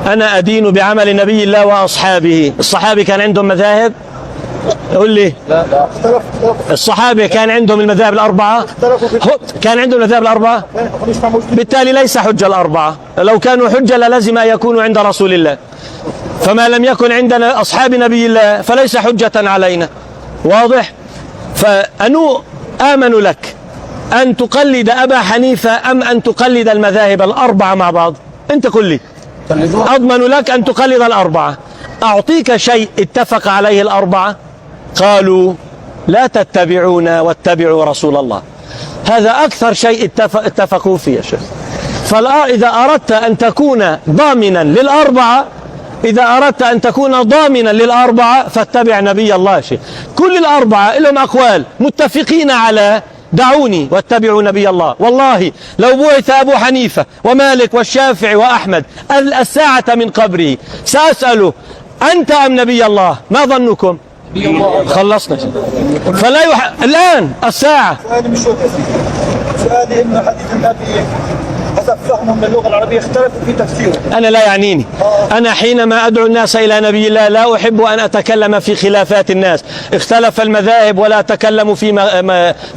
أنا أدين بعمل نبي الله وأصحابه. الصحابي كان عندهم مذاهب؟ قول لي. لا اختلف. الصحابة كان عندهم المذاهب الأربعة؟ كان عندهم المذاهب الأربعة؟ بالتالي ليس حجة الأربعة. لو كانوا حجة للزم أن يكونوا عند رسول الله، فما لم يكن عندنا أصحاب نبي الله فليس حجة علينا. واضح؟ فأنو آمن لك أن تقلد أبا حنيفة أم أن تقلد المذاهب الأربعة مع بعض؟ أنت قل لي. أضمن لك أن تقلد الأربعة. أعطيك شيء اتفق عليه الأربعة، قالوا لا تتبعونا واتبعوا رسول الله. هذا أكثر شيء اتفقوا فيه يا شيخ. فإذا أردت أن تكون ضامنا للأربعة، إذا أردت أن تكون ضامنا للأربعة فاتبع نبي الله. شيء كل الأربعة لهم أقوال متفقين على دعوني واتبعوا نبي الله. والله لو بعث أبو حنيفة ومالك والشافعي وأحمد الساعة من قبره سأسأله أنت أم نبي الله؟ ما ظنكم؟ خلصنا. الآن الساعة. سؤالي مش شو سؤالي إنه حديث النبي حسب فهمهم من اللغة العربية اختلفوا في تفسيره. أنا لا يعنيني. أنا حينما أدعو الناس إلى نبي الله لا أحب أن أتكلم في خلافات الناس. اختلف المذاهب ولا أتكلم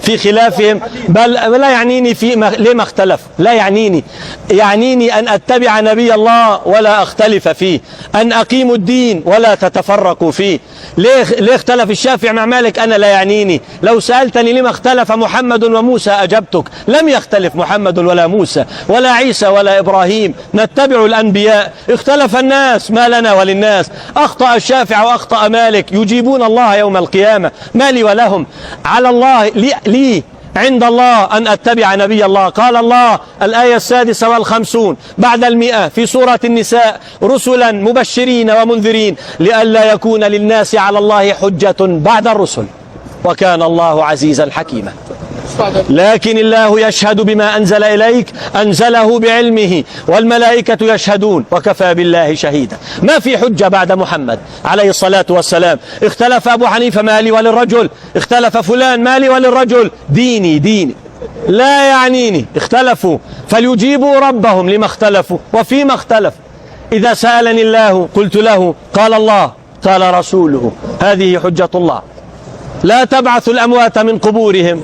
في خلافهم، بل لا يعنيني لما اختلف. لا يعنيني. يعنيني أن أتبع نبي الله ولا أختلف فيه، أن أقيم الدين ولا تتفرقوا فيه. ليه اختلف الشافعي مع مالك؟ أنا لا يعنيني. لو سألتني لما اختلف محمد وموسى أجبتك لم يختلف محمد ولا موسى ولا عيسى ولا إبراهيم، نتبع الأنبياء. اختلف الناس، ما لنا وللناس. أخطأ الشافعي وأخطأ مالك، يجيبون الله يوم القيامة، ما لي ولهم. على الله لي عند الله أن أتبع نبي الله. قال الله الآية 56 بعد 100 في سورة النساء: رسلا مبشرين ومنذرين لئلا يكون للناس على الله حجة بعد الرسل وكان الله عزيزا حكيما. لكن الله يشهد بما أنزل إليك، أنزله بعلمه والملائكة يشهدون وكفى بالله شهيدا. ما في حجة بعد محمد عليه الصلاة والسلام. اختلف أبو حنيفة ما لي وللرجل، اختلف فلان ما لي وللرجل، ديني لا يعنيني. اختلفوا فليجيبوا ربهم لما اختلفوا وفيما اختلفوا. إذا سألني الله قلت له قال الله قال رسوله، هذه حجة الله. لا تبعث الأموات من قبورهم،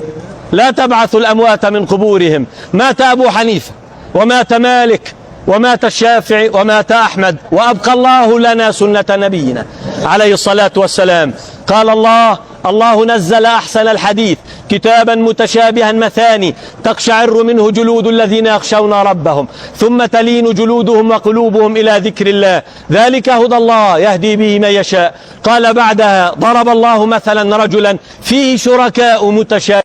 لا تبعث الأموات من قبورهم. مات أبو حنيفة ومات مالك ومات الشافعي ومات أحمد، وأبقى الله لنا سنة نبينا عليه الصلاة والسلام. قال الله نزل أحسن الحديث كتابا متشابها مثاني تقشعر منه جلود الذين يخشون ربهم ثم تلين جلودهم وقلوبهم إلى ذكر الله، ذلك هدى الله يهدي به من يشاء. قال بعدها: ضرب الله مثلا رجلا فيه شركاء متشابهون.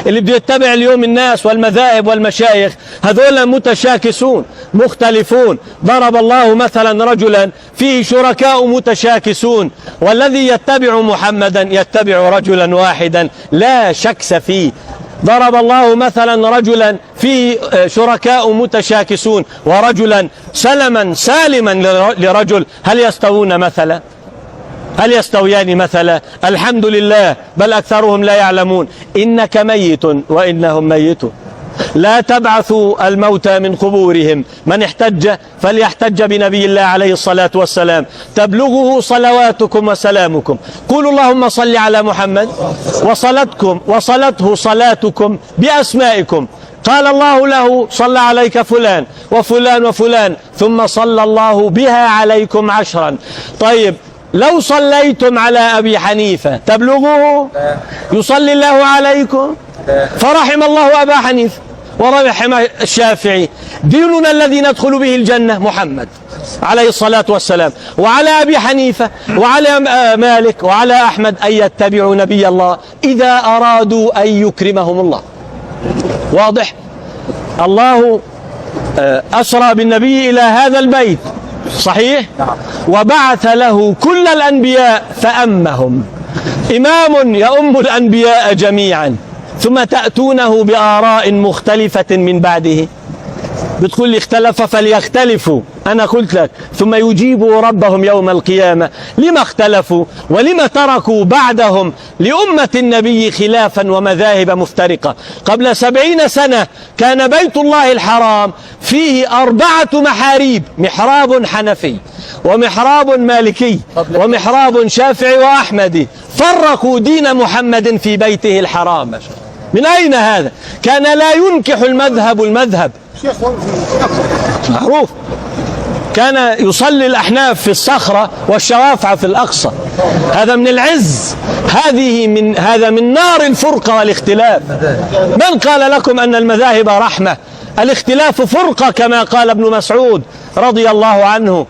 اللي بده يتبع اليوم الناس والمذاهب والمشايخ هذول متشاكسون مختلفون. ضرب الله مثلا رجلا فيه شركاء متشاكسون، والذي يتبع محمدا يتبع رجلا واحدا لا شكس فيه. ضرب الله مثلا رجلا فيه شركاء متشاكسون ورجلا سالما لرجل، هل يستوون مثلا؟ هل يستويان مثلا؟ الحمد لله، بل أكثرهم لا يعلمون. إنك ميت وإنهم ميتون. لا تبعثوا الموتى من قبورهم. من احتج فليحتج بنبي الله عليه الصلاة والسلام، تبلغه صلواتكم وسلامكم. قولوا اللهم صل على محمد وصلته صلاتكم بأسمائكم. قال الله له: صلى عليك فلان وفلان وفلان، ثم صلى الله بها عليكم 10. طيب، لو صليتم على أبي حنيفة تبلغوه؟ يصلي الله عليكم؟ فرحم الله أبا حنيفة ورحم الشافعي. ديننا الذي ندخل به الجنة محمد عليه الصلاة والسلام، وعلى أبي حنيفة وعلى مالك وعلى أحمد أن يتبعوا نبي الله إذا أرادوا أن يكرمهم الله. واضح؟ الله أسرى بالنبي إلى هذا البيت، صحيح؟ وبعث له كل الأنبياء فأمهم. إمام يؤم الأنبياء جميعا، ثم تأتونه بآراء مختلفة من بعده. بتقول لي اختلف فليختلفوا، أنا قلت لك ثم يجيبوا ربهم يوم القيامة لما اختلفوا ولما تركوا بعدهم لأمة النبي خلافا ومذاهب مفترقة. قبل 70 سنة كان بيت الله الحرام فيه 4 محاريب، محراب حنفي ومحراب مالكي ومحراب شافعي وأحمدي، فرقوا دين محمد في بيته الحرام. من أين هذا؟ كان لا ينكح المذهب معروف، كان يصلي الأحناف في الصخرة والشوافع في الأقصى. هذا من العز، هذا من نار الفرقة والاختلاف. من قال لكم أن المذاهب رحمة؟ الاختلاف فرقة كما قال ابن مسعود رضي الله عنه،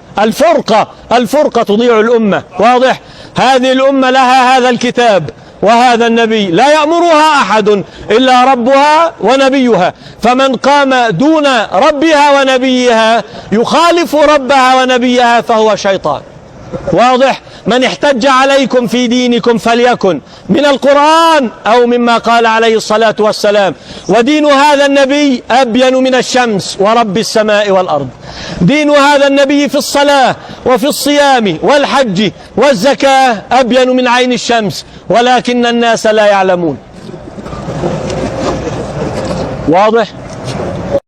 الفرقة تضيع الأمة. واضح؟ هذه الأمة لها هذا الكتاب وهذا النبي، لا يأمرها أحد إلا ربها ونبيها، فمن قام دون ربها ونبيها يخالف ربها ونبيها فهو شيطان. واضح؟ من احتج عليكم في دينكم فليكن من القرآن أو مما قال عليه الصلاة والسلام، ودين هذا النبي أبين من الشمس ورب السماء والأرض. دين هذا النبي في الصلاة وفي الصيام والحج والزكاة أبين من عين الشمس، ولكن الناس لا يعلمون. واضح؟